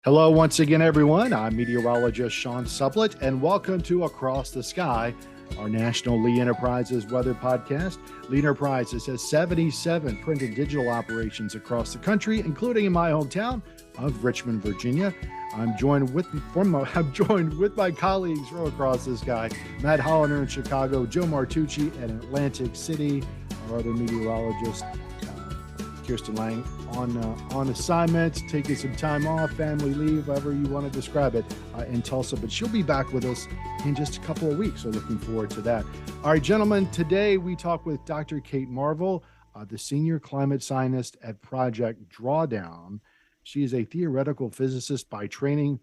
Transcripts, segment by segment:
Hello, once again, everyone. I'm meteorologist Sean Suplet, and welcome to Across the Sky, our National Lee Enterprises weather podcast. Lee Enterprises has 77 print and digital operations across the country, including in my hometown of Richmond, Virginia. I'm joined with my colleagues from Across the Sky, Matt Hollander in Chicago, Joe Martucci in Atlantic City, our other meteorologist, Kirsten Lang on assignment, taking some time off, family leave, however you want to describe it, in Tulsa. But she'll be back with us in just a couple of weeks, so looking forward to that. All right, gentlemen, today we talk with Dr. Kate Marvel, the senior climate scientist at Project Drawdown. She is a theoretical physicist by training,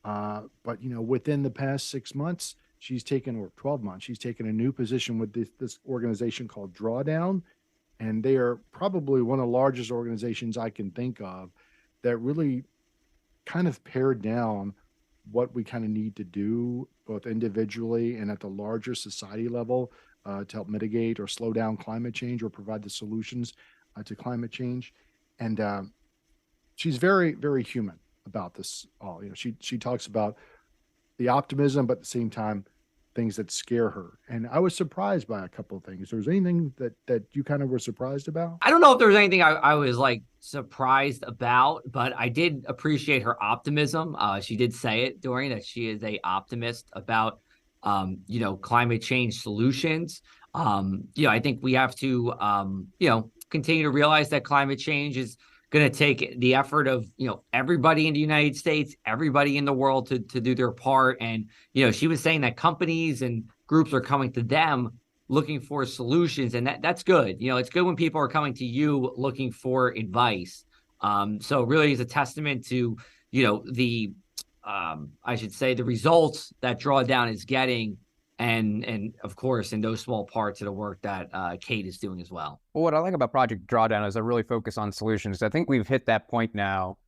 but within the past 6 months, or 12 months, she's taken a new position with this organization called Drawdown. And they are probably one of the largest organizations I can think of that really kind of pared down what we kind of need to do, both individually and at the larger society level, to help mitigate or slow down climate change or provide the solutions to climate change. And she's very, very human about this all. She talks about the optimism, but at the same time, things that scare her. And I was surprised by a couple of things. There was anything that you kind of were surprised about? I don't know if there was anything I was like surprised about, but I did appreciate her optimism. She did say it during that she is a optimist about, climate change solutions. I think we have to, continue to realize that climate change is going to take the effort of, everybody in the United States, everybody in the world to do their part. And, she was saying that companies and groups are coming to them looking for solutions. And that's good. It's good when people are coming to you looking for advice. So really is a testament to, the results that Drawdown is getting. And of course, in those small parts of the work that Kate is doing as well. Well, what I like about Project Drawdown is I really focus on solutions. I think we've hit that point now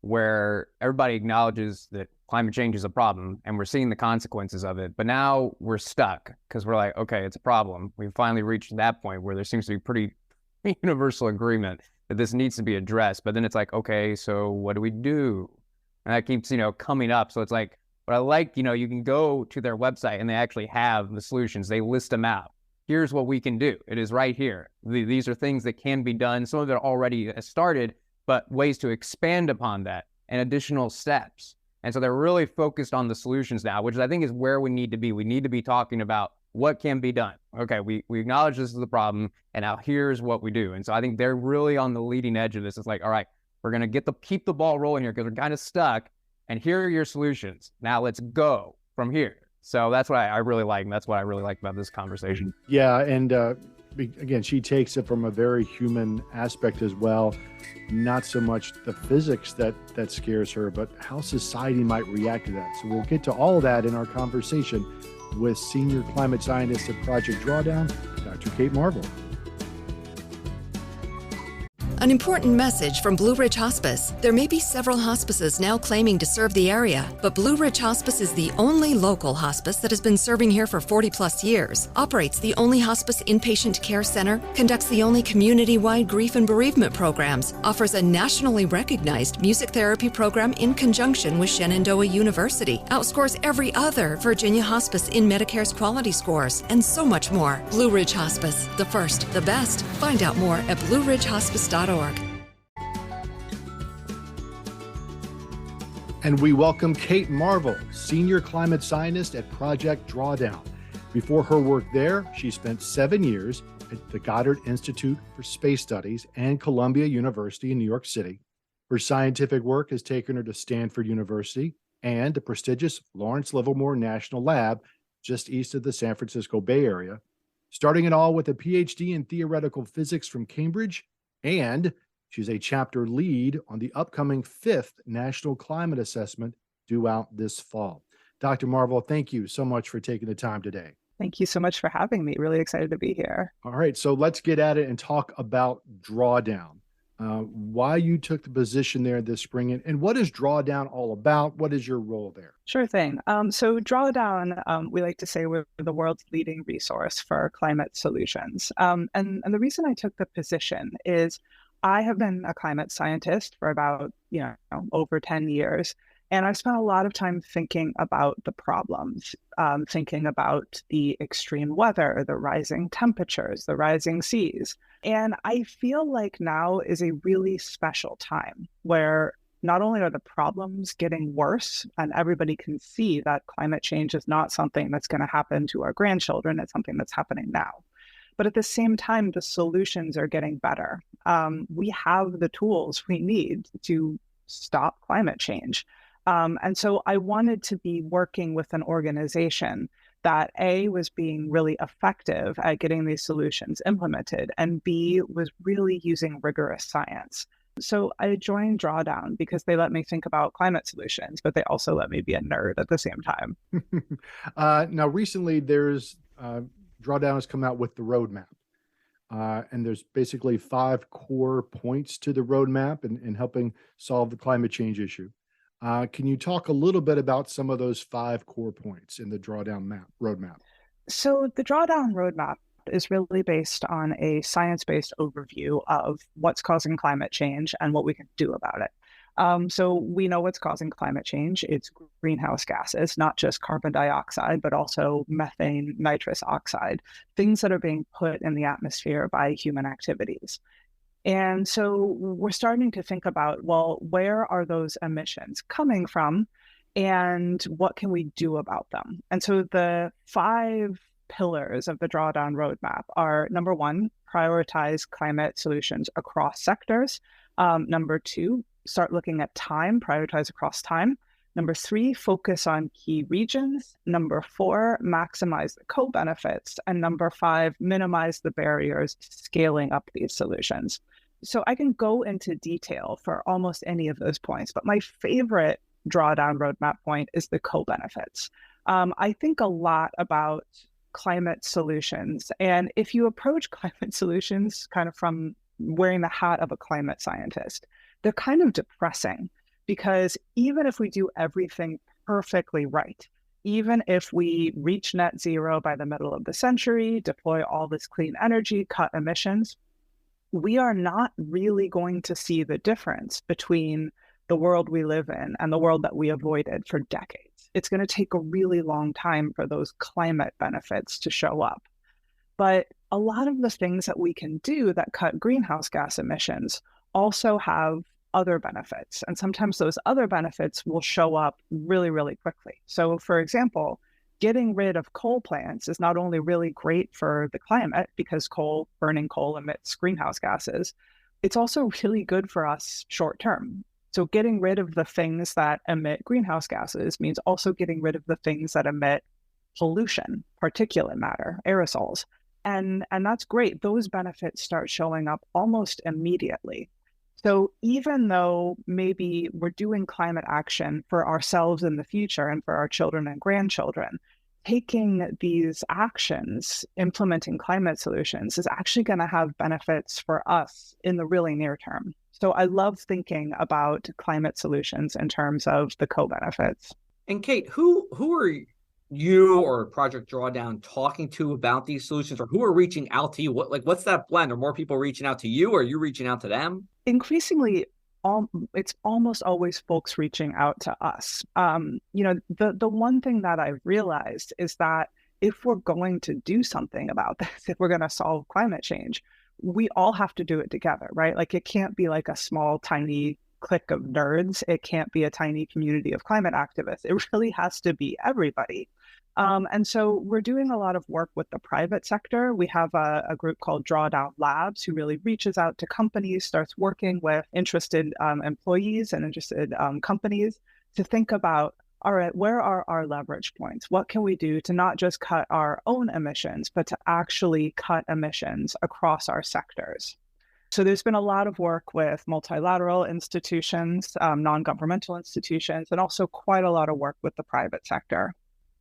where everybody acknowledges that climate change is a problem and we're seeing the consequences of it. But now we're stuck because we're like, okay, it's a problem. We've finally reached that point where there seems to be pretty universal agreement that this needs to be addressed. But then it's like, okay, so what do we do? And that keeps, coming up. So it's like, but I like, you can go to their website and they actually have the solutions. They list them out. Here's what we can do. It is right here. These are things that can be done. Some of it already started, but ways to expand upon that and additional steps. And so they're really focused on the solutions now, which I think is where we need to be. We need to be talking about what can be done. Okay, we acknowledge this is the problem, and now here's what we do. And so I think they're really on the leading edge of this. It's like, all right, we're going to keep the ball rolling here because we're kind of stuck. And here are your solutions. Now let's go from here. So that's what I really like. And that's what I really like about this conversation. Yeah. And again, she takes it from a very human aspect as well. Not so much the physics that scares her, but how society might react to that. So we'll get to all of that in our conversation with senior climate scientist at Project Drawdown, Dr. Kate Marvel. An important message from Blue Ridge Hospice. There may be several hospices now claiming to serve the area, but Blue Ridge Hospice is the only local hospice that has been serving here for 40 plus years, operates the only hospice inpatient care center, conducts the only community-wide grief and bereavement programs, offers a nationally recognized music therapy program in conjunction with Shenandoah University, outscores every other Virginia hospice in Medicare's quality scores, and so much more. Blue Ridge Hospice, the first, the best. Find out more at blueridgehospice.org. And we welcome Kate Marvel, senior climate scientist at Project Drawdown. Before her work there, she spent 7 years at the Goddard Institute for Space Studies and Columbia University in New York City. Her scientific work has taken her to Stanford University and the prestigious Lawrence Livermore National Lab just east of the San Francisco Bay Area, starting it all with a PhD in theoretical physics from Cambridge. And she's a chapter lead on the upcoming 5th National Climate Assessment due out this fall. Dr. Marvel, thank you so much for taking the time today. Thank you so much for having me. Really excited to be here. All right, so let's get at it and talk about Drawdown. Why you took the position there this spring, and what is Drawdown all about? What is your role there? Sure thing. So Drawdown, we like to say we're the world's leading resource for climate solutions. And the reason I took the position is I have been a climate scientist for about, over 10 years. And I spent a lot of time thinking about the problems, thinking about the extreme weather, the rising temperatures, the rising seas. And I feel like now is a really special time where not only are the problems getting worse, and everybody can see that climate change is not something that's going to happen to our grandchildren, it's something that's happening now. But at the same time, the solutions are getting better. We have the tools we need to stop climate change. And so I wanted to be working with an organization that A, was being really effective at getting these solutions implemented, and B, was really using rigorous science. So I joined Drawdown because they let me think about climate solutions, but they also let me be a nerd at the same time. Now, recently, there's Drawdown has come out with the roadmap. And there's basically 5 core points to the roadmap in helping solve the climate change issue. Can you talk a little bit about some of those 5 core points in the Drawdown roadmap? So the Drawdown roadmap is really based on a science-based overview of what's causing climate change and what we can do about it. So we know what's causing climate change. It's greenhouse gases, not just carbon dioxide, but also methane, nitrous oxide, things that are being put in the atmosphere by human activities. And so we're starting to think about, well, where are those emissions coming from and what can we do about them? And so the 5 pillars of the Drawdown roadmap are, number 1, prioritize climate solutions across sectors. Number 2, start looking at time, prioritize across time. Number 3, focus on key regions. Number 4, maximize the co-benefits. And number 5, minimize the barriers to scaling up these solutions. So I can go into detail for almost any of those points, but my favorite Drawdown roadmap point is the co-benefits. I think a lot about climate solutions. And if you approach climate solutions kind of from wearing the hat of a climate scientist, they're kind of depressing, because even if we do everything perfectly right, even if we reach net zero by the middle of the century, deploy all this clean energy, cut emissions, we are not really going to see the difference between the world we live in and the world that we avoided for decades. It's going to take a really long time for those climate benefits to show up. But a lot of the things that we can do that cut greenhouse gas emissions also have other benefits. And sometimes those other benefits will show up really, really quickly. So for example, getting rid of coal plants is not only really great for the climate because burning coal emits greenhouse gases, it's also really good for us short term. So getting rid of the things that emit greenhouse gases means also getting rid of the things that emit pollution, particulate matter, aerosols. And that's great. Those benefits start showing up almost immediately. So even though maybe we're doing climate action for ourselves in the future and for our children and grandchildren, taking these actions, implementing climate solutions, is actually going to have benefits for us in the really near term. So I love thinking about climate solutions in terms of the co-benefits. And Kate, who are you or Project Drawdown talking to about these solutions, or who are reaching out to you? What's that blend? Are more people reaching out to you, or are you reaching out to them? Increasingly, it's almost always folks reaching out to us. The one thing that I've realized is that if we're going to do something about this, if we're going to solve climate change, we all have to do it together, right? Like it can't be like a small, tiny clique of nerds. It can't be a tiny community of climate activists. It really has to be everybody. And so we're doing a lot of work with the private sector. We have a group called Drawdown Labs who really reaches out to companies, starts working with interested employees and interested companies to think about, all right, where are our leverage points? What can we do to not just cut our own emissions, but to actually cut emissions across our sectors? So there's been a lot of work with multilateral institutions, non-governmental institutions, and also quite a lot of work with the private sector.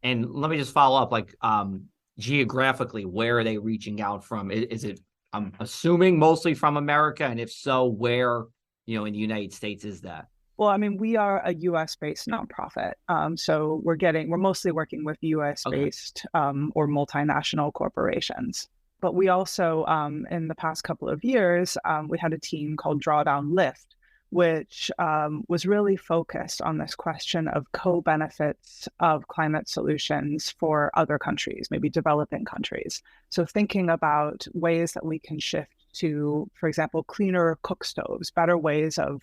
And let me just follow up, geographically, where are they reaching out from? Is it, I'm assuming, mostly from America? And if so, where, in the United States is that? Well, I mean, we are a U.S.-based nonprofit, so we're mostly working with U.S.-based or multinational corporations. But we also, in the past couple of years, we had a team called Drawdown Lift, which was really focused on this question of co-benefits of climate solutions for other countries, maybe developing countries. So thinking about ways that we can shift to, for example, cleaner cook stoves, better ways of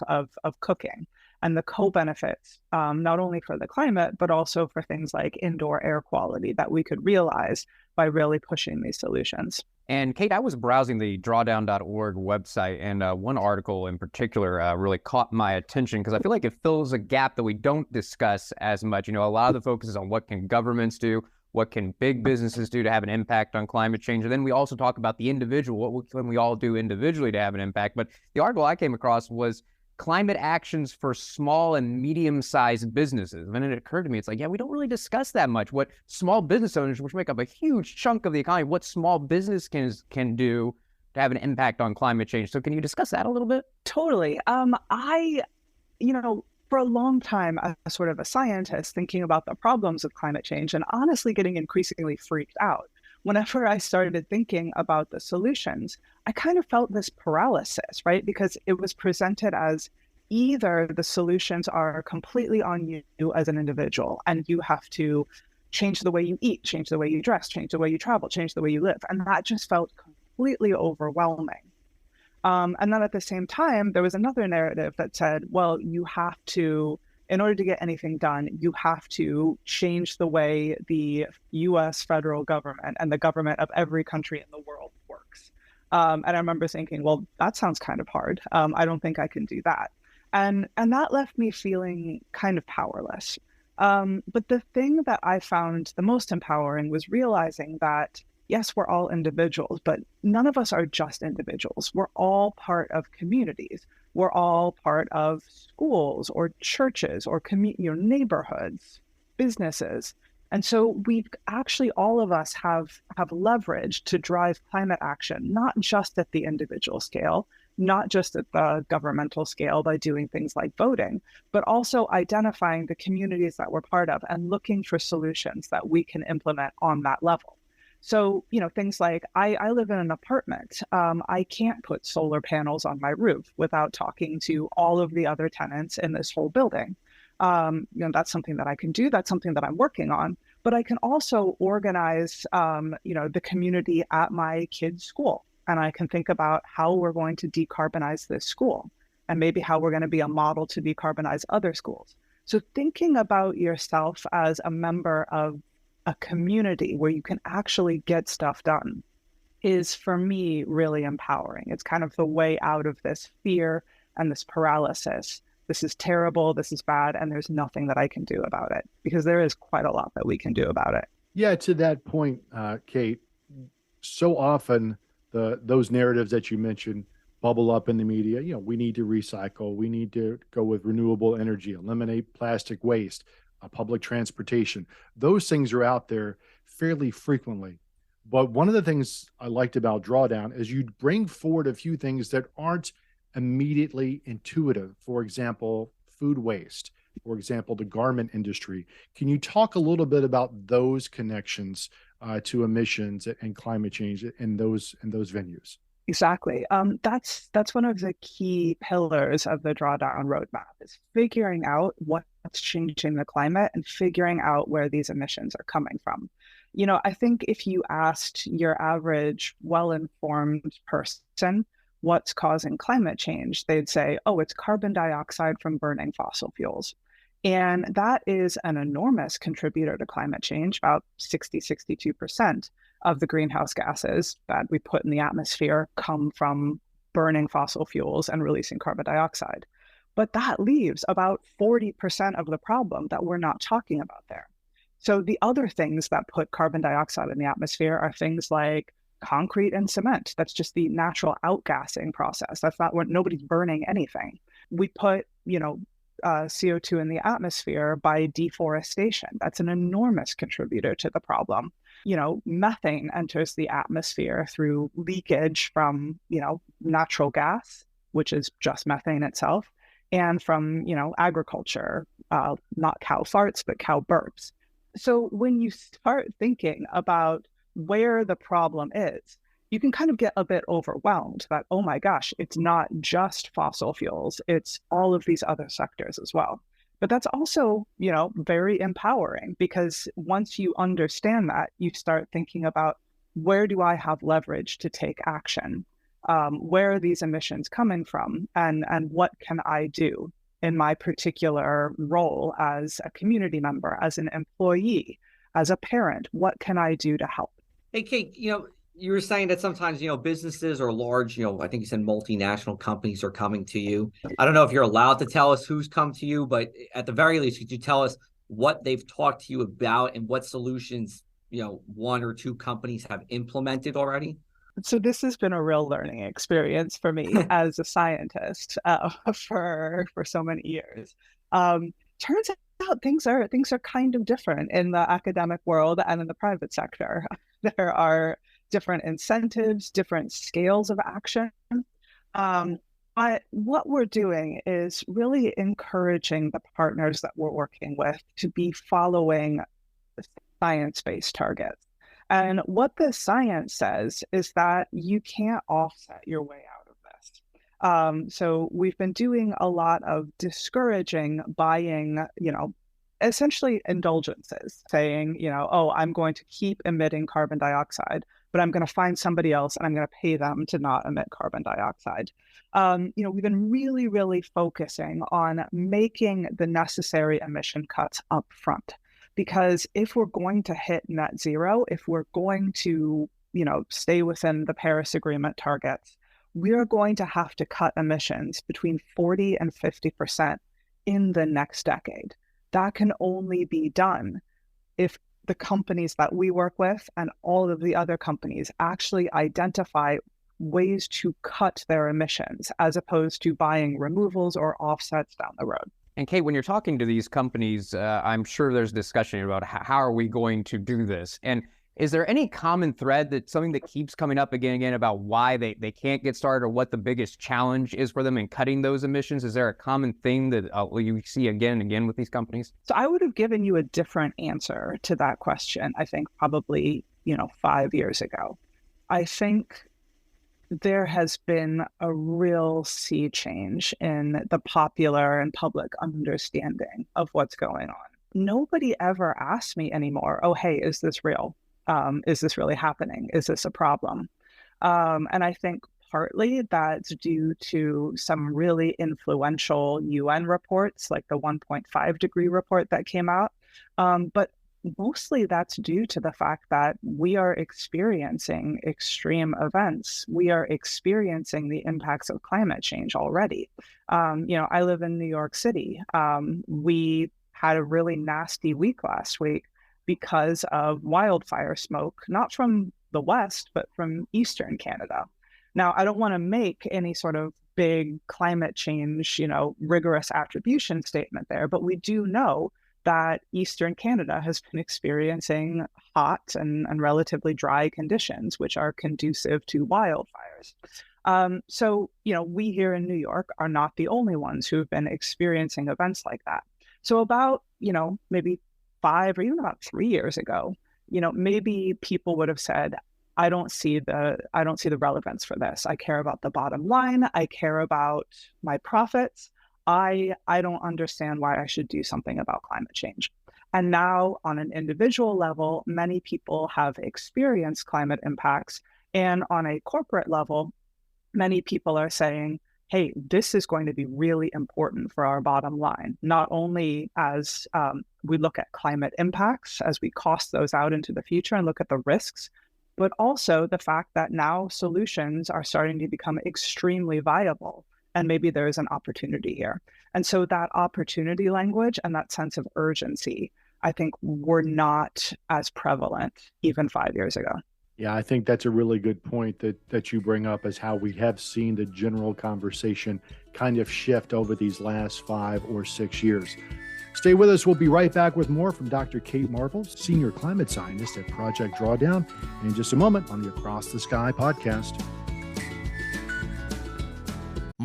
cooking, and the co-benefits, not only for the climate, but also for things like indoor air quality that we could realize by really pushing these solutions. And Kate, I was browsing the drawdown.org website, and one article in particular really caught my attention because I feel like it fills a gap that we don't discuss as much. You know, a lot of the focus is on what can governments do, what can big businesses do to have an impact on climate change, and then we also talk about the individual, what can we all do individually to have an impact. But the article I came across was climate actions for small and medium-sized businesses. And then it occurred to me, it's like, yeah, we don't really discuss that much. What small business owners, which make up a huge chunk of the economy, what small business can do to have an impact on climate change. So can you discuss that a little bit? Totally. For a long time, as sort of a scientist thinking about the problems of climate change and honestly getting increasingly freaked out, whenever I started thinking about the solutions, I kind of felt this paralysis, right? Because it was presented as either the solutions are completely on you as an individual, and you have to change the way you eat, change the way you dress, change the way you travel, change the way you live. And that just felt completely overwhelming. And then at the same time, there was another narrative that said, well, you have to, in order to get anything done, you have to change the way the US federal government and the government of every country in the world works. And I remember thinking, well, that sounds kind of hard. I don't think I can do that. And that left me feeling kind of powerless. But the thing that I found the most empowering was realizing that, yes, we're all individuals, but none of us are just individuals. We're all part of communities. We're all part of schools or churches or neighborhoods, businesses. And so we actually, all of us have leverage to drive climate action, not just at the individual scale, not just at the governmental scale by doing things like voting, but also identifying the communities that we're part of and looking for solutions that we can implement on that level. So, things like I live in an apartment. I can't put solar panels on my roof without talking to all of the other tenants in this whole building. That's something that I can do. That's something that I'm working on. But I can also organize, the community at my kids' school. And I can think about how we're going to decarbonize this school and maybe how we're going to be a model to decarbonize other schools. So thinking about yourself as a member of a community where you can actually get stuff done is, for me, really empowering. It's kind of the way out of this fear and this paralysis. This is terrible, this is bad, and there's nothing that I can do about it, because there is quite a lot that we can do about it. Yeah, to that point, Kate, so often those narratives that you mentioned bubble up in the media. We need to recycle, we need to go with renewable energy, eliminate plastic waste, public transportation. Those things are out there fairly frequently. But one of the things I liked about Drawdown is you bring forward a few things that aren't immediately intuitive. For example, food waste. For example, the garment industry. Can you talk a little bit about those connections to emissions and climate change in those venues? Exactly. That's one of the key pillars of the Drawdown roadmap, is figuring out what's changing the climate and figuring out where these emissions are coming from. I think if you asked your average well-informed person what's causing climate change, they'd say, oh, it's carbon dioxide from burning fossil fuels. And that is an enormous contributor to climate change. About 62% of the greenhouse gases that we put in the atmosphere come from burning fossil fuels and releasing carbon dioxide. But that leaves about 40% of the problem that we're not talking about there. So the other things that put carbon dioxide in the atmosphere are things like concrete and cement. That's just the natural outgassing process. That's not when nobody's burning anything. We put, CO2 in the atmosphere by deforestation. That's an enormous contributor to the problem. Methane enters the atmosphere through leakage from, natural gas, which is just methane itself, and from, agriculture, not cow farts, but cow burps. So when you start thinking about where the problem is, you can kind of get a bit overwhelmed that, oh my gosh, it's not just fossil fuels, it's all of these other sectors as well. But that's also, very empowering, because once you understand that, you start thinking about, where do I have leverage to take action? Where are these emissions coming from? And what can I do in my particular role as a community member, as an employee, as a parent? What can I do to help? Hey, Kate, you were saying that sometimes, businesses or large, I think you said multinational companies are coming to you. I don't know if you're allowed to tell us who's come to you, but at the very least, could you tell us what they've talked to you about and what solutions, one or two companies have implemented already? So this has been a real learning experience for me as a scientist for so many years. Turns out things are kind of different in the academic world and in the private sector. There are different incentives, different scales of action. But what we're doing is really encouraging the partners that we're working with to be following science-based targets. And what the science says is that you can't offset your way out of this. So we've been doing a lot of discouraging buying, essentially indulgences, saying, oh, I'm going to keep emitting carbon dioxide, but I'm going to find somebody else and I'm going to pay them to not emit carbon dioxide. We've been really, really focusing on making the necessary emission cuts up front. Because if we're going to hit net zero, if we're going to, stay within the Paris Agreement targets, we are going to have to cut emissions between 40 and 50% in the next decade. That can only be done if the companies that we work with and all of the other companies actually identify ways to cut their emissions, as opposed to buying removals or offsets down the road. And Kate, when you're talking to these companies, I'm sure there's discussion about how are we going to do this? And is there any common thread, that something that keeps coming up again and again about why they can't get started, or what the biggest challenge is for them in cutting those emissions? Is there a common thing that you see again and again with these companies? So I would have given you a different answer to that question, I think probably, 5 years ago. I think there has been a real sea change in the popular and public understanding of what's going on. Nobody ever asks me anymore, oh, hey, is this real? Is this really happening? Is this a problem? And I think partly that's due to some really influential UN reports, like the 1.5 degree report that came out. But mostly that's due to the fact that we are experiencing extreme events. We are experiencing the impacts of climate change already. I live in New York City. We had a really nasty week last week because of wildfire smoke, not from the West, but from Eastern Canada. Now, I don't want to make any sort of big climate change, rigorous attribution statement there, but we do know that Eastern Canada has been experiencing hot and relatively dry conditions, which are conducive to wildfires. So, we here in New York are not the only ones who have been experiencing events like that. So about, maybe 5 or even about 3 years ago, maybe people would have said, I don't see the relevance for this. I care about the bottom line. I care about my profits. I don't understand why I should do something about climate change. And now on an individual level, many people have experienced climate impacts. And on a corporate level, many people are saying, hey, this is going to be really important for our bottom line, not only as we look at climate impacts, as we cost those out into the future and look at the risks, but also the fact that now solutions are starting to become extremely viable. And maybe there is an opportunity here. And so that opportunity language and that sense of urgency, I think, were not as prevalent even 5 years ago. Yeah, I think that's a really good point that you bring up, is how we have seen the general conversation kind of shift over these last 5 or 6 years. Stay with us. We'll be right back with more from Dr. Kate Marvel, Senior Climate Scientist at Project Drawdown, in just a moment on the Across the Sky podcast.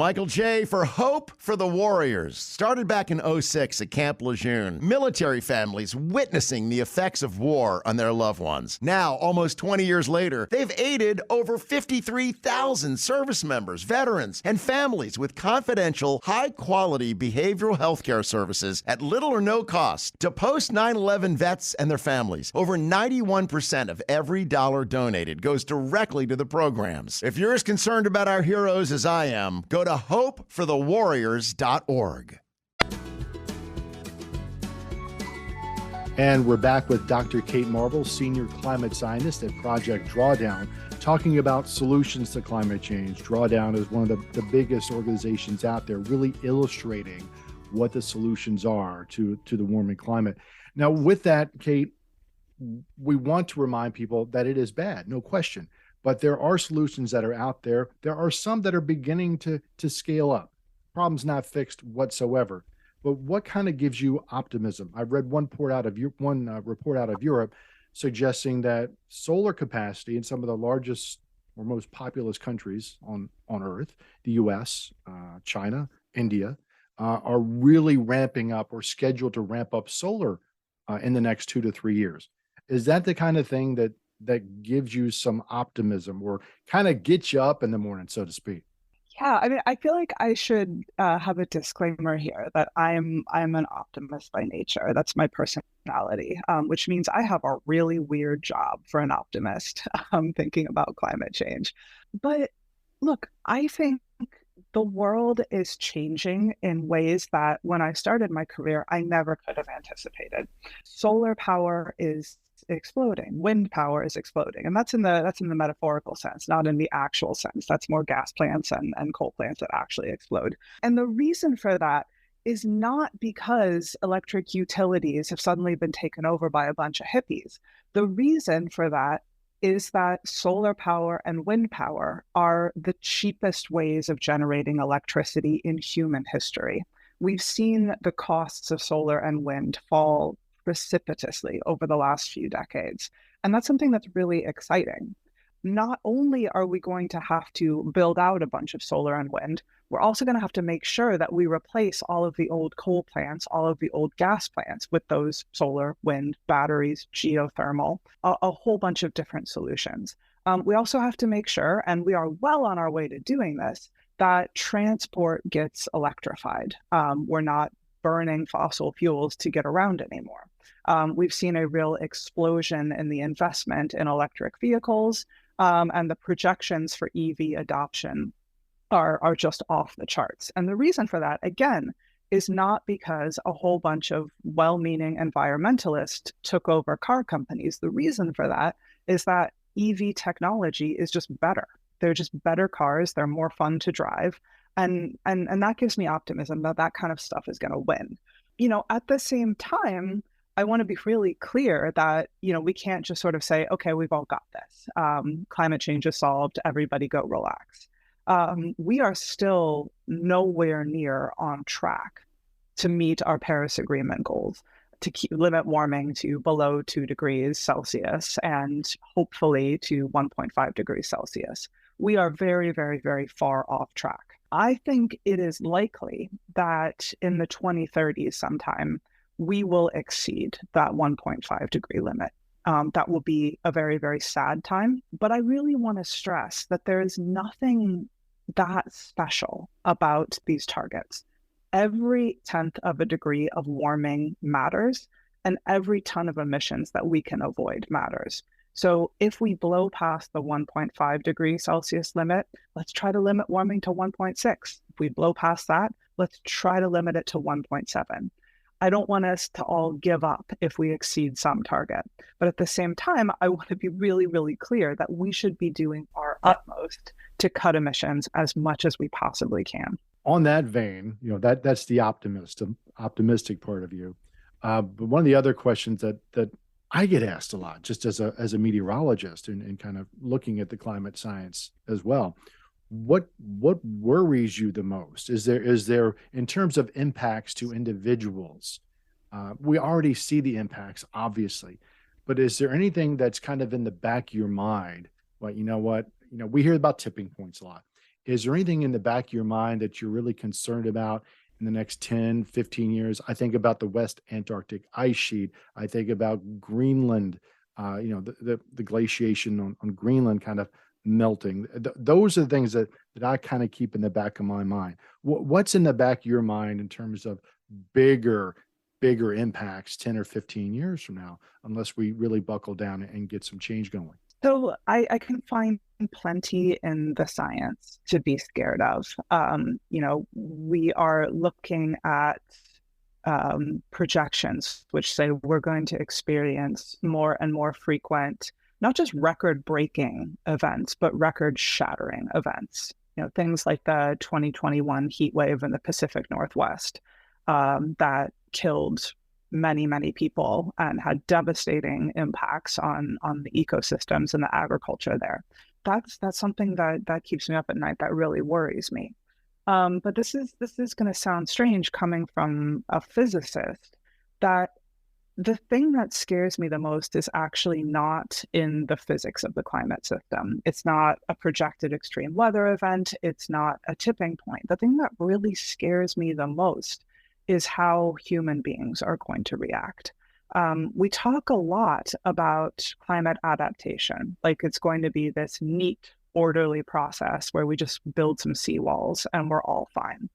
Michael J. for Hope for the Warriors. Started back in '06 at Camp Lejeune. Military families witnessing the effects of war on their loved ones. Now, almost 20 years later, they've aided over 53,000 service members, veterans, and families with confidential, high-quality behavioral health care services at little or no cost to post 9/11 vets and their families. Over 91% of every dollar donated goes directly to the programs. If you're as concerned about our heroes as I am, go to hopeforthewarriors.org. And we're back with Dr. Kate Marble, Senior Climate Scientist at Project Drawdown, talking about solutions to climate change. Drawdown is one of the biggest organizations out there, really illustrating what the solutions are to the warming climate. Now, with that, Kate, we want to remind people that it is bad, no question. But there are solutions that are out there. There are some that are beginning to scale up. Problem's not fixed whatsoever. But what kind of gives you optimism? I've read one report out of Europe suggesting that solar capacity in some of the largest or most populous countries on Earth, the U.S., China, India, are really ramping up or scheduled to ramp up solar in the next 2 to 3 years. Is that the kind of thing that gives you some optimism or kind of gets you up in the morning, so to speak? Yeah, I mean, I feel like I should have a disclaimer here that I'm an optimist by nature. That's my personality, which means I have a really weird job for an optimist thinking about climate change. But look, I think the world is changing in ways that when I started my career, I never could have anticipated. Solar power is exploding. Wind power is exploding. And that's in the metaphorical sense, not in the actual sense. That's more gas plants and coal plants that actually explode. And the reason for that is not because electric utilities have suddenly been taken over by a bunch of hippies. The reason for that is that solar power and wind power are the cheapest ways of generating electricity in human history. We've seen the costs of solar and wind fall precipitously over the last few decades. And that's something that's really exciting. Not only are we going to have to build out a bunch of solar and wind, we're also going to have to make sure that we replace all of the old coal plants, all of the old gas plants with those solar, wind, batteries, geothermal, a whole bunch of different solutions. We also have to make sure, and we are well on our way to doing this, that transport gets electrified. We're not burning fossil fuels to get around anymore. We've seen a real explosion in the investment in electric vehicles, and the projections for EV adoption are just off the charts. And the reason for that, again, is not because a whole bunch of well-meaning environmentalists took over car companies. The reason for that is that EV technology is just better. They're just better cars. They're more fun to drive. And that gives me optimism that that kind of stuff is going to win. At the same time, I want to be really clear that, we can't just sort of say, okay, we've all got this. Climate change is solved. Everybody go relax. We are still nowhere near on track to meet our Paris Agreement goals, to limit warming to below 2 degrees Celsius and hopefully to 1.5 degrees Celsius. We are very, very, very far off track. I think it is likely that in the 2030s sometime, we will exceed that 1.5 degree limit. That will be a very, very sad time. But I really want to stress that there is nothing that special about these targets. Every tenth of a degree of warming matters, and every ton of emissions that we can avoid matters. So if we blow past the 1.5 degrees Celsius limit, let's try to limit warming to 1.6. If we blow past that, let's try to limit it to 1.7. I don't want us to all give up if we exceed some target. But at the same time, I want to be really, really clear that we should be doing our utmost to cut emissions as much as we possibly can. On that vein, that's the optimistic part of you. But one of the other questions that I get asked a lot, just as a meteorologist and kind of looking at the climate science as well, what worries you the most? Is there in terms of impacts to individuals? We already see the impacts, obviously, but is there anything that's kind of in the back of your mind? Well, we hear about tipping points a lot. is there anything in the back of your mind that you're really concerned about in the next 10, 15 years? I think about the West Antarctic ice sheet. I think about Greenland, the glaciation on Greenland kind of melting. Those are the things that I kind of keep in the back of my mind. What's in the back of your mind in terms of bigger impacts 10 or 15 years from now, unless we really buckle down and get some change going? So I can find plenty in the science to be scared of. We are looking at projections which say we're going to experience more and more frequent, not just record-breaking events, but record-shattering events. Things like the 2021 heat wave in the Pacific Northwest that killed many, many people and had devastating impacts on the ecosystems and the agriculture there. That's something that keeps me up at night. That really worries me. But this is going to sound strange coming from a physicist, that the thing that scares me the most is actually not in the physics of the climate system. It's not a projected extreme weather event. It's not a tipping point. The thing that really scares me the most is how human beings are going to react. We talk a lot about climate adaptation, like it's going to be this neat, orderly process where we just build some seawalls and we're all fine.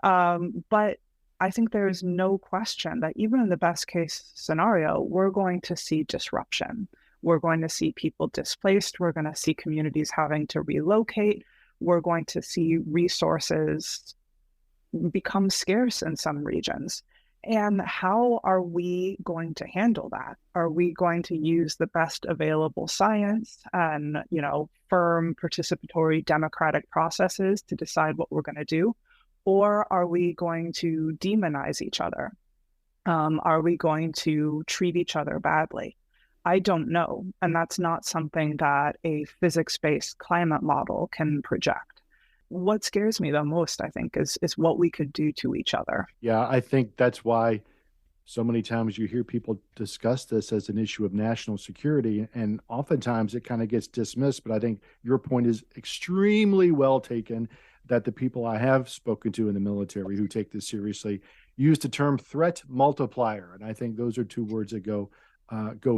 But I think there is no question that even in the best case scenario, we're going to see disruption. We're going to see people displaced. We're going to see communities having to relocate. We're going to see resources become scarce in some regions. And how are we going to handle that? Are we going to use the best available science and, firm participatory democratic processes to decide what we're going to do? Or are we going to demonize each other? Are we going to treat each other badly? I don't know. And that's not something that a physics-based climate model can project. What scares me the most, I think, is what we could do to each other. Yeah, I think that's why so many times you hear people discuss this as an issue of national security, and oftentimes it kind of gets dismissed. But I think your point is extremely well taken, that the people I have spoken to in the military who take this seriously use the term threat multiplier. And I think those are two words that go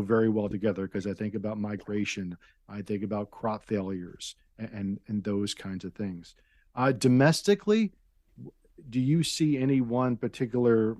very well together, because I think about migration, I think about crop failures and those kinds of things. Domestically, do you see any one particular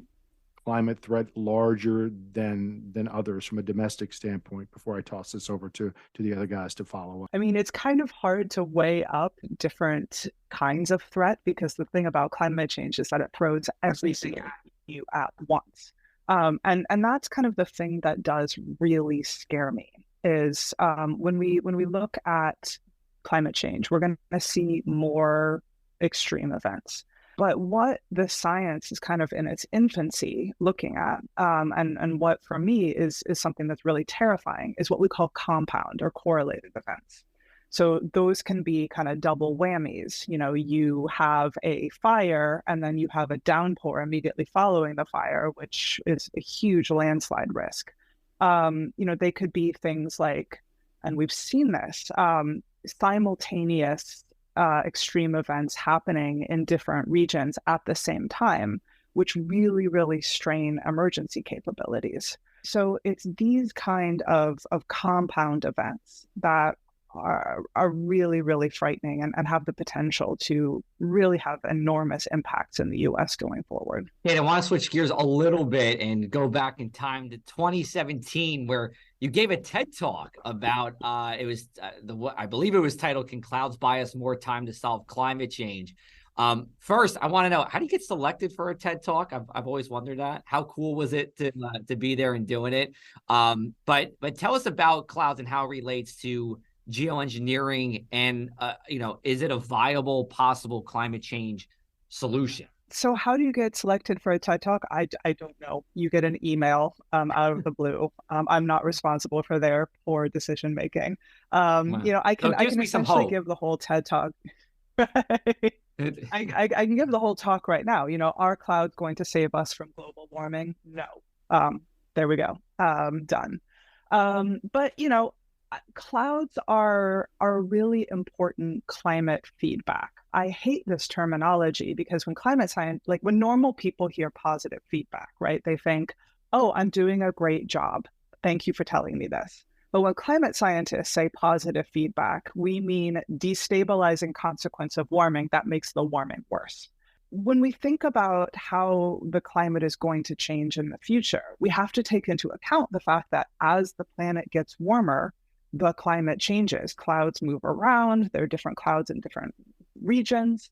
climate threat larger than others from a domestic standpoint, before I toss this over to the other guys to follow up? I mean, it's kind of hard to weigh up different kinds of threat, because the thing about climate change is that it throws everything at you at once. And that's kind of the thing that does really scare me, is when we look at climate change, we're going to see more extreme events. But what the science is kind of in its infancy looking at, and what for me is something that's really terrifying, is what we call compound or correlated events. So those can be kind of double whammies. You have a fire and then you have a downpour immediately following the fire, which is a huge landslide risk. They could be things like, and we've seen this, simultaneous extreme events happening in different regions at the same time, which really, really strain emergency capabilities. So it's these kind of compound events that are really, really frightening and have the potential to really have enormous impacts in the U.S. going forward. Yeah, I want to switch gears a little bit and go back in time to 2017, where you gave a TED Talk about, it was I believe it was titled, "Can Clouds Buy Us More Time to Solve Climate Change?" First, I want to know, how do you get selected for a TED Talk? I've always wondered that. How cool was it to be there and doing it? But tell us about clouds and how it relates to geoengineering, and is it a viable, possible climate change solution? So how do you get selected for a TED Talk? I don't know. You get an email out of the blue. I'm not responsible for their poor decision making. Wow. I can essentially give the whole TED Talk. I can give the whole talk right now. Are clouds going to save us from global warming? No. There we go. Done. But Clouds are really important climate feedback. I hate this terminology because when climate science, like when normal people hear positive feedback, right, they think, oh, I'm doing a great job. Thank you for telling me this. But when climate scientists say positive feedback, we mean destabilizing consequence of warming that makes the warming worse. When we think about how the climate is going to change in the future, we have to take into account the fact that as the planet gets warmer, the climate changes. Clouds move around. There are different clouds in different regions.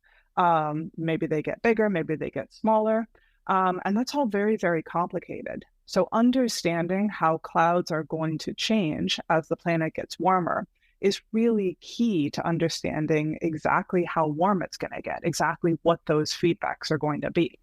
Maybe they get bigger, maybe they get smaller. And that's all very, very complicated. So understanding how clouds are going to change as the planet gets warmer is really key to understanding exactly how warm it's going to get, exactly what those feedbacks are going to be.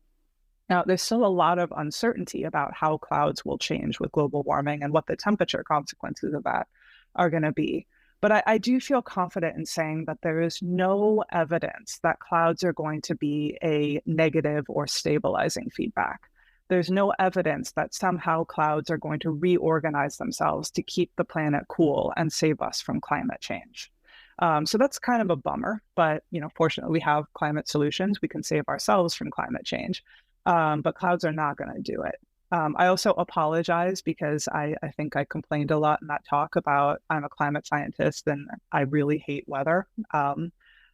Now, there's still a lot of uncertainty about how clouds will change with global warming and what the temperature consequences of that are going to be. But I do feel confident in saying that there is no evidence that clouds are going to be a negative or stabilizing feedback. There's no evidence that somehow clouds are going to reorganize themselves to keep the planet cool and save us from climate change. So that's kind of a bummer, but fortunately we have climate solutions. We can save ourselves from climate change, but clouds are not going to do it. I also apologize because I think I complained a lot in that talk about I'm a climate scientist and I really hate weather.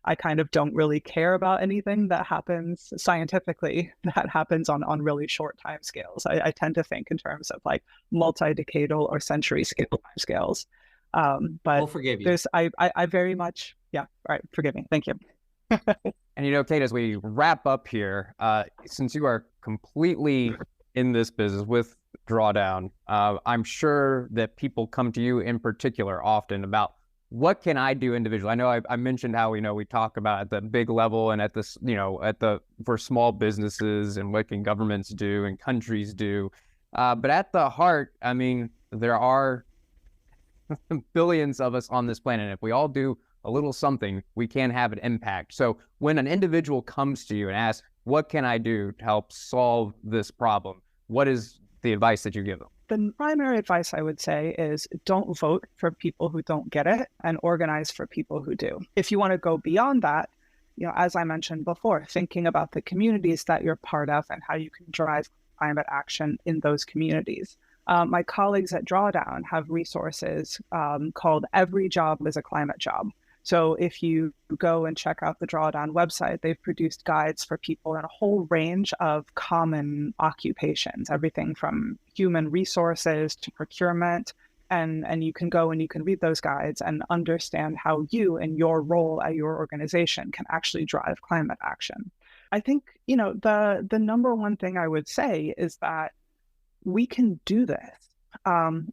I kind of don't really care about anything that happens scientifically that happens on really short time scales. I tend to think in terms of like multi-decadal or century scale time scales. But we'll forgive you. I very much, yeah, all right, forgive me. Thank you. And Kate, as we wrap up here, since you are completely in this business with Drawdown, I'm sure that people come to you in particular often about what can I do individually? I know I mentioned how we talk about at the big level and at this for small businesses and what can governments do and countries do, but at the heart, I mean, there are billions of us on this planet. If we all do a little something, we can have an impact. So when an individual comes to you and asks, what can I do to help solve this problem? What is the advice that you give them? The primary advice I would say is don't vote for people who don't get it and organize for people who do. If you want to go beyond that, as I mentioned before, thinking about the communities that you're part of and how you can drive climate action in those communities. My colleagues at Drawdown have resources called Every Job is a Climate Job. So if you go and check out the Drawdown website, they've produced guides for people in a whole range of common occupations, everything from human resources to procurement. And you can go and you can read those guides and understand how you and your role at your organization can actually drive climate action. I think, the number one thing I would say is that we can do this.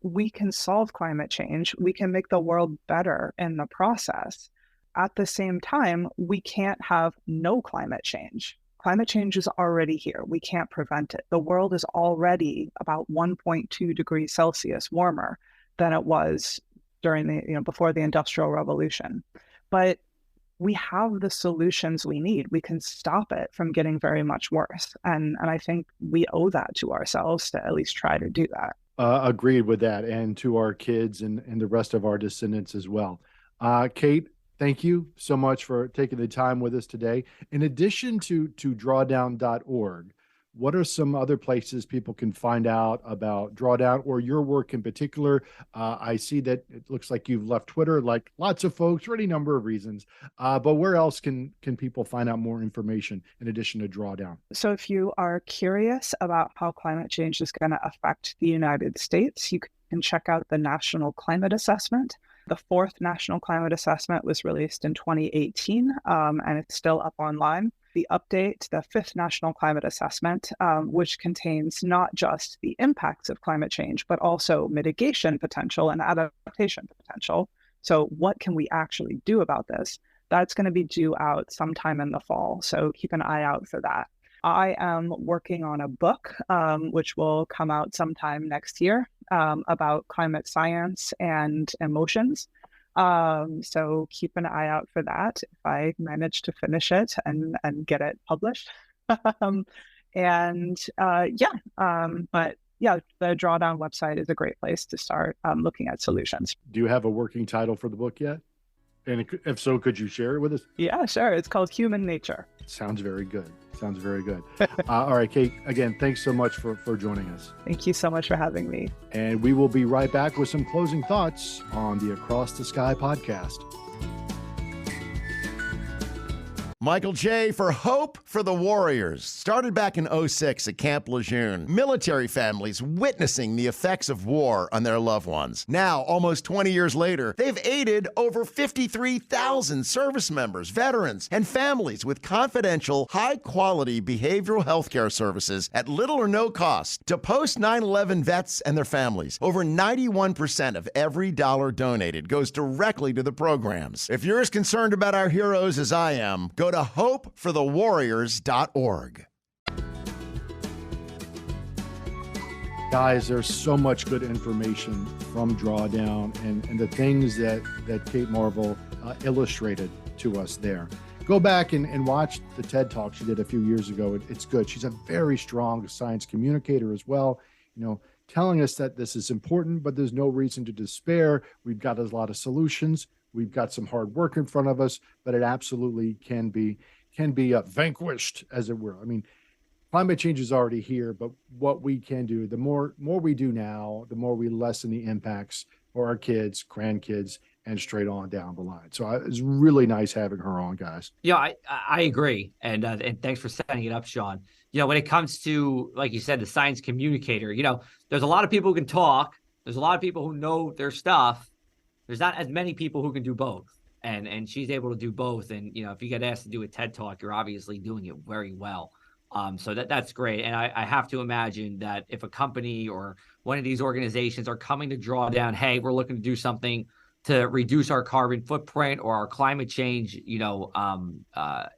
We can solve climate change. We can make the world better in the process. At the same time, we can't have no climate change. Climate change is already here. We can't prevent it. The world is already about 1.2 degrees Celsius warmer than it was during before the Industrial Revolution. But we have the solutions we need. We can stop it from getting very much worse. And I think we owe that to ourselves to at least try to do that. Agreed with that, and to our kids and the rest of our descendants as well. Kate, thank you so much for taking the time with us today. In addition to drawdown.org, what are some other places people can find out about Drawdown or your work in particular? I see that it looks like you've left Twitter, like lots of folks, for any number of reasons. But where else can people find out more information in addition to Drawdown? So if you are curious about how climate change is going to affect the United States, you can check out the National Climate Assessment. The fourth National Climate Assessment was released in 2018, and it's still up online. The update, the fifth National Climate Assessment, which contains not just the impacts of climate change, but also mitigation potential and adaptation potential. So what can we actually do about this? That's going to be due out sometime in the fall. So keep an eye out for that. I am working on a book, which will come out sometime next year, about climate science and emotions. So keep an eye out for that if I manage to finish it and get it published. But yeah, the Drawdown website is a great place to start looking at solutions. Do you have a working title for the book yet? And if so, could you share it with us? Yeah, sure. It's called Human Nature. Sounds very good. Sounds very good. All right, Kate, again, thanks so much for joining us. Thank you so much for having me. And we will be right back with some closing thoughts on the Across the Sky podcast. Michael J. for Hope for the Warriors. Started back in 2006 at Camp Lejeune. Military families witnessing the effects of war on their loved ones. Now, almost 20 years later, they've aided over 53,000 service members, veterans, and families with confidential, high-quality behavioral health care services at little or no cost to post 9/11 vets and their families. Over 91% of every dollar donated goes directly to the programs. If you're as concerned about our heroes as I am, go to hopeforthewarriors.org. Guys, there's so much good information from Drawdown and the things that Kate Marvel illustrated to us there. Go back and watch the TED Talk she did a few years ago. It's good. She's a very strong science communicator as well, telling us that this is important, but there's no reason to despair. We've got a lot of solutions. We've got some hard work in front of us, but it absolutely can be vanquished, as it were. I mean, climate change is already here, but what we can do, the more we do now, the more we lessen the impacts for our kids, grandkids, and straight on down the line. So it's really nice having her on, guys. Yeah, I agree. And thanks for setting it up, Sean. When it comes to, like you said, the science communicator, there's a lot of people who can talk. There's a lot of people who know their stuff. There's not as many people who can do both. And she's able to do both. And, if you get asked to do a TED Talk, you're obviously doing it very well. So that's great. And I have to imagine that if a company or one of these organizations are coming to Drawdown, hey, we're looking to do something to reduce our carbon footprint or our climate change,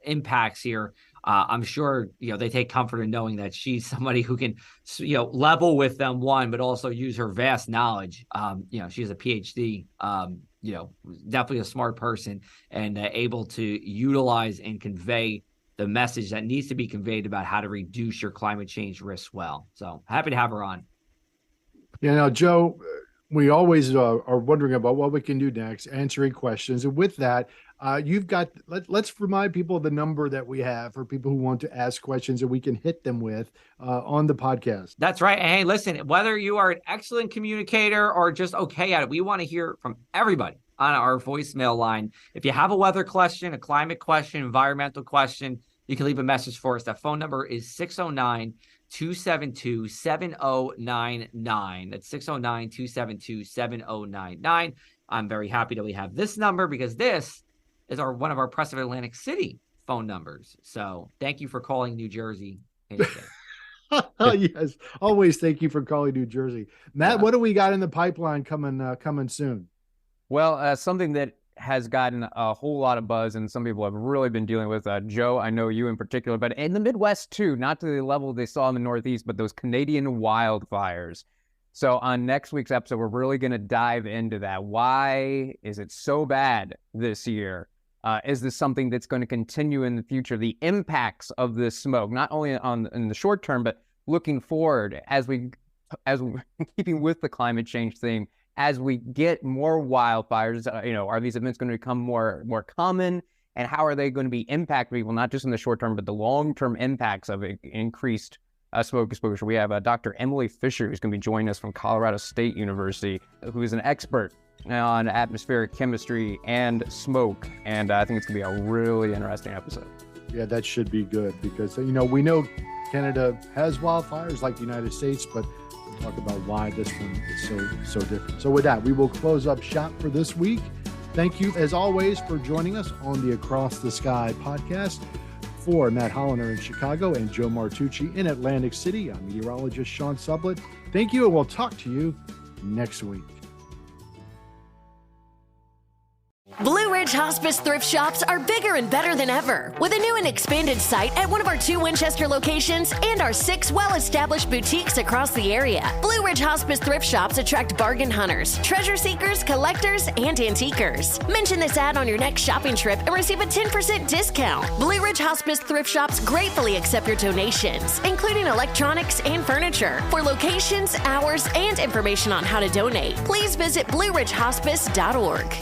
impacts here, I'm sure, they take comfort in knowing that she's somebody who can, level with them, one, but also use her vast knowledge. She has a PhD, definitely a smart person and able to utilize and convey the message that needs to be conveyed about how to reduce your climate change risks well. So happy to have her on. Yeah, now, Joe, we always are wondering about what we can do next, answering questions. And with that, you've got, let's remind people of the number that we have for people who want to ask questions that we can hit them with on the podcast. That's right. And hey, listen, whether you are an excellent communicator or just okay at it, we want to hear from everybody on our voicemail line. If you have a weather question, a climate question, environmental question, you can leave a message for us. That phone number is 609-272-7099. That's 609-272-7099. I'm very happy that we have this number because this is one of our Press of Atlantic City phone numbers. So thank you for calling New Jersey. Yes, always thank you for calling New Jersey. Matt, what do we got in the pipeline coming soon? Well, something that has gotten a whole lot of buzz and some people have really been dealing with, Joe, I know you in particular, but in the Midwest too, not to the level they saw in the Northeast, but those Canadian wildfires. So on next week's episode, we're really going to dive into that. Why is it so bad this year? Is this something that's going to continue in the future? The impacts of this smoke, not only in the short term, but looking forward as we keeping with the climate change theme, as we get more wildfires, are these events going to become more common? And how are they going to be impacting people, not just in the short term, but the long-term impacts of increased smoke exposure? We have Dr. Emily Fisher, who's going to be joining us from Colorado State University, who is an expert on atmospheric chemistry and smoke. And I think it's going to be a really interesting episode. Yeah, that should be good because, we know Canada has wildfires like the United States, but we'll talk about why this one is so different. So with that, we will close up shop for this week. Thank you, as always, for joining us on the Across the Sky podcast. For Matt Hollander in Chicago and Joe Martucci in Atlantic City, I'm meteorologist Sean Sublett. Thank you, and we'll talk to you next week. Blue Ridge Hospice thrift shops are bigger and better than ever, with a new and expanded site at one of our 2 Winchester locations and our 6 well-established boutiques across the area. Blue Ridge Hospice thrift shops attract bargain hunters, treasure seekers, collectors, and antiquers. Mention this ad on your next shopping trip and receive a 10% discount. Blue Ridge Hospice thrift shops gratefully accept your donations, including electronics and furniture. For locations, hours, and information on how to donate, please visit BlueRidgeHospice.org.